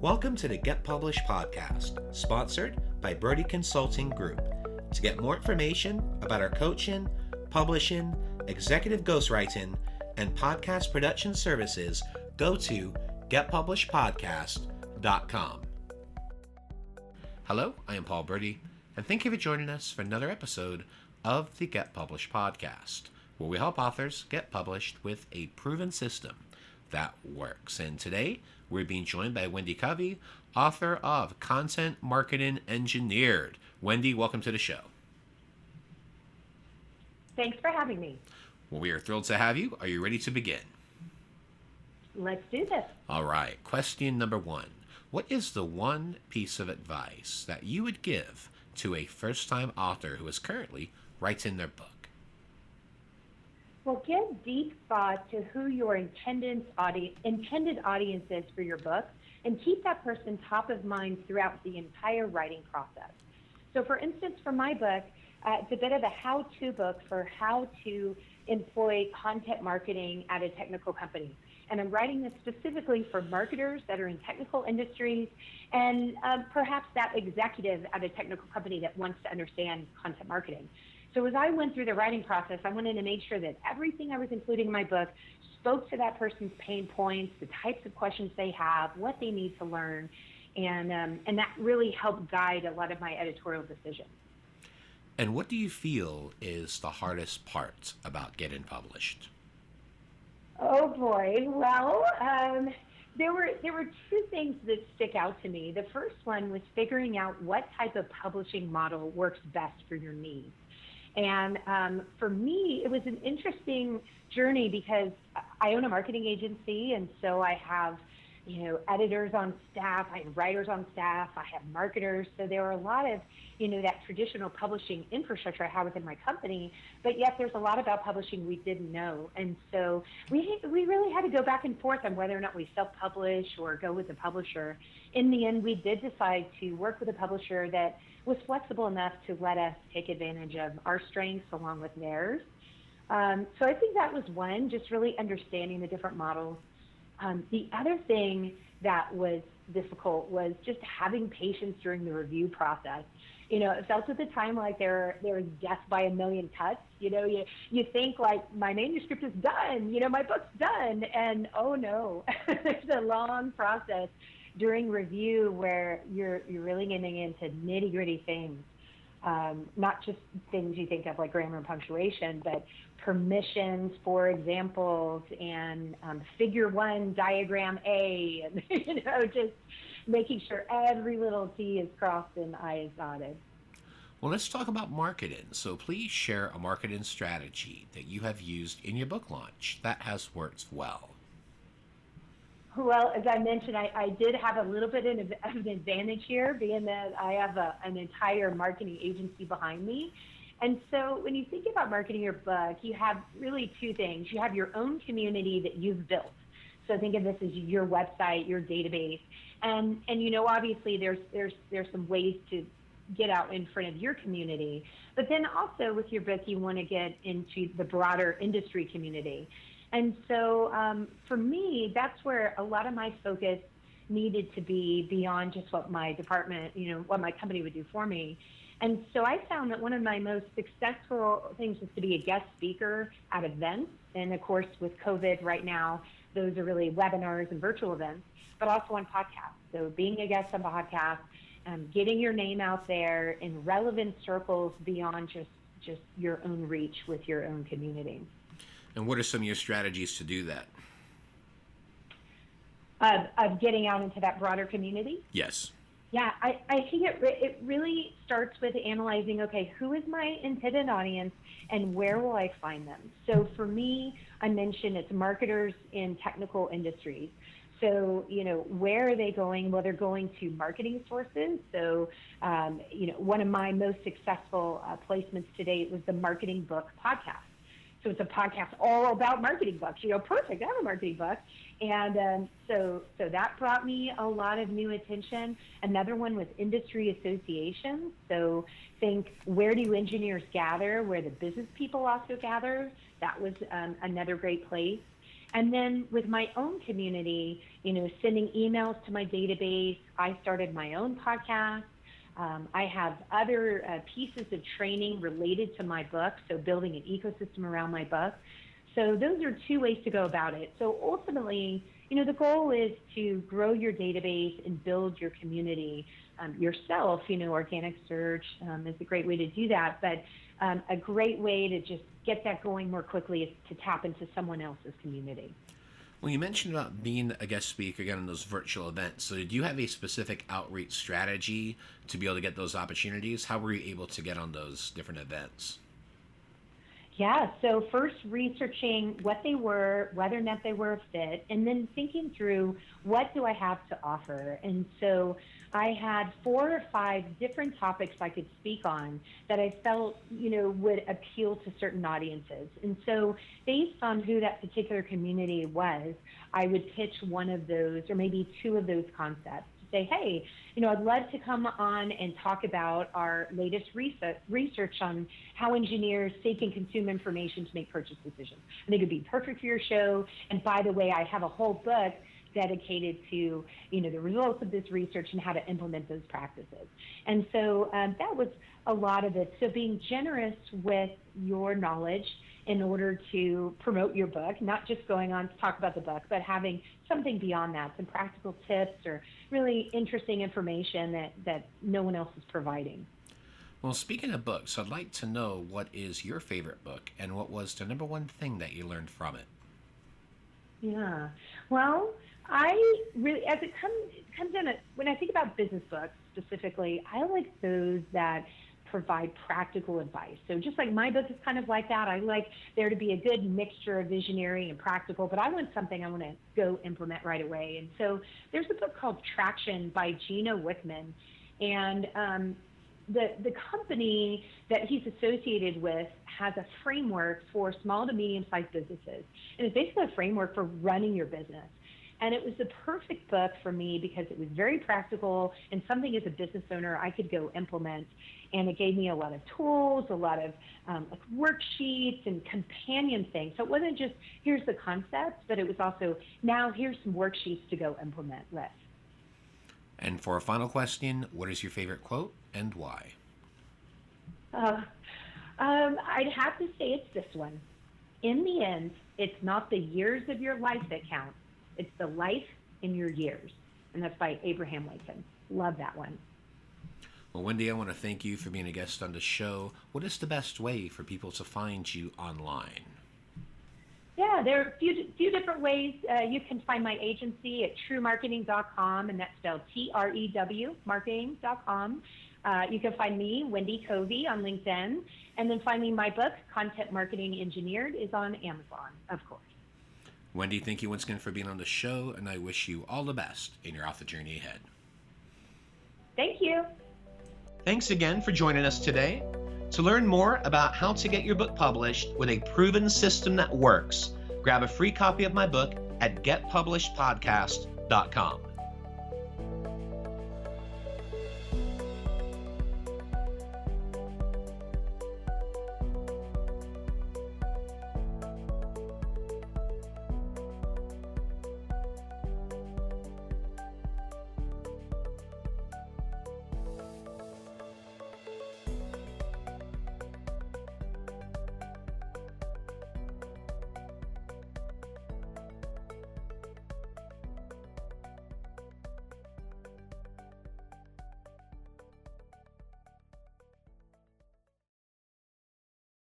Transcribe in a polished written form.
Welcome to the Get Published podcast, sponsored by Brodie Consulting Group. To get more information about our coaching, publishing, executive ghostwriting, and podcast production services, go to getpublishedpodcast.com. Hello, I am Paul Brodie, and thank you for joining us for another episode of the Get Published podcast, where we help authors get published with a proven system that works. And today, we're being joined by Wendy Covey, author of Content Marketing Engineered. Wendy, welcome to the show. Thanks for having me. Well, we are thrilled to have you. Are you ready to begin? Let's do this. All right. Question number one. What is the one piece of advice that you would give to a first-time author who is currently writing their book? Well, give deep thought to who your intended audience is for your book, and keep that person top of mind throughout the entire writing process. So, for instance, for my book, it's a bit of a how-to book for how to employ content marketing at a technical company. And I'm writing this specifically for marketers that are in technical industries and perhaps that executive at a technical company that wants to understand content marketing. So as I went through the writing process, I wanted to make sure that everything I was including in my book spoke to that person's pain points, the types of questions they have, what they need to learn, and that really helped guide a lot of my editorial decisions. And what do you feel is the hardest part about getting published? Oh boy, well, there were two things that stick out to me. The first one was figuring out what type of publishing model works best for your needs. And for me, it was an interesting journey because I own a marketing agency, and so I have, editors on staff, I have writers on staff, I have marketers. So there were a lot of, that traditional publishing infrastructure I have within my company, but yet there's a lot about publishing we didn't know. And so we really had to go back and forth on whether or not we self-publish or go with a publisher. In the end, we did decide to work with a publisher that was flexible enough to let us take advantage of our strengths along with theirs. So I think that was one, just really understanding the different models. The other thing that was difficult was just having patience during the review process. It felt at the time like there was death by a million cuts. You think like my manuscript is done, my book's done, and oh no, there's a long process during review where you're really getting into nitty-gritty things, not just things you think of like grammar and punctuation, but permissions for examples and figure 1 diagram A, and just making sure every little T is crossed and I is dotted. Well, let's talk about marketing. So please share a marketing strategy that you have used in your book launch that has worked well. Well, as I mentioned, I did have a little bit of an advantage here, being that I have an entire marketing agency behind me. And so when you think about marketing your book, you have really two things. You have your own community that you've built. So think of this as your website, your database. And obviously there's some ways to get out in front of your community. But then also with your book, you want to get into the broader industry community. And so for me, that's where a lot of my focus needed to be beyond just what my department, what my company would do for me. And so I found that one of my most successful things was to be a guest speaker at events. And of course, with COVID right now, those are really webinars and virtual events, but also on podcasts. So being a guest on podcasts, getting your name out there in relevant circles beyond just your own reach with your own community. And what are some of your strategies to do that? Of getting out into that broader community? Yes. Yeah, I think it really starts with analyzing, okay, who is my intended audience and where will I find them? So for me, I mentioned it's marketers in technical industries. So, where are they going? Well, they're going to marketing sources. So, one of my most successful placements to date was the Marketing Book podcast. So it's a podcast all about marketing books. Perfect. I have a marketing book. And so that brought me a lot of new attention. Another one was industry associations. So think, where do engineers gather? Where the business people also gather? That was another great place. And then with my own community, sending emails to my database, I started my own podcast. I have other pieces of training related to my book, so building an ecosystem around my book. So those are two ways to go about it. So ultimately, the goal is to grow your database and build your community yourself. Organic search is a great way to do that, but a great way to just get that going more quickly is to tap into someone else's community. Well, you mentioned about being a guest speaker again in those virtual events. So did you have a specific outreach strategy to be able to get those opportunities? How were you able to get on those different events? Yeah, so first researching what they were, whether or not they were a fit, and then thinking through what do I have to offer. And so I had 4 or 5 different topics I could speak on that I felt, would appeal to certain audiences. And so based on who that particular community was, I would pitch one of those or maybe 2 of those concepts. Say, hey, I'd love to come on and talk about our latest research on how engineers take and consume information to make purchase decisions. I think it'd be perfect for your show. And by the way, I have a whole book dedicated to, the results of this research and how to implement those practices. And so that was a lot of it. So being generous with your knowledge in order to promote your book, not just going on to talk about the book, but having something beyond that, some practical tips or really interesting information that no one else is providing. Well, speaking of books, I'd like to know what is your favorite book and what was the number one thing that you learned from it? Yeah, well, I really, as it comes in, when I think about business books specifically, I like those that provide practical advice. So just like my book is kind of like that, I like there to be a good mixture of visionary and practical, but I want something I want to go implement right away. And so there's a book called Traction by Gino Wickman. And the company that he's associated with has a framework for small to medium-sized businesses. And it's basically a framework for running your business. And it was the perfect book for me because it was very practical and something as a business owner I could go implement. And it gave me a lot of tools, a lot of like worksheets and companion things. So it wasn't just, here's the concept, but it was also, now here's some worksheets to go implement with. And for a final question, what is your favorite quote and why? I'd have to say it's this one. In the end, it's not the years of your life that count. It's the life in your years. And that's by Abraham Lincoln. Love that one. Well, Wendy, I want to thank you for being a guest on the show. What is the best way for people to find you online? Yeah, there are a few different ways. You can find my agency at truemarketing.com, and that's spelled TREW, marketing.com. You can find me, Wendy Covey, on LinkedIn. And then finally, my book, Content Marketing Engineered, is on Amazon, of course. Wendy, thank you once again for being on the show, and I wish you all the best in your author journey ahead. Thank you. Thanks again for joining us today. To learn more about how to get your book published with a proven system that works, grab a free copy of my book at getpublishedpodcast.com.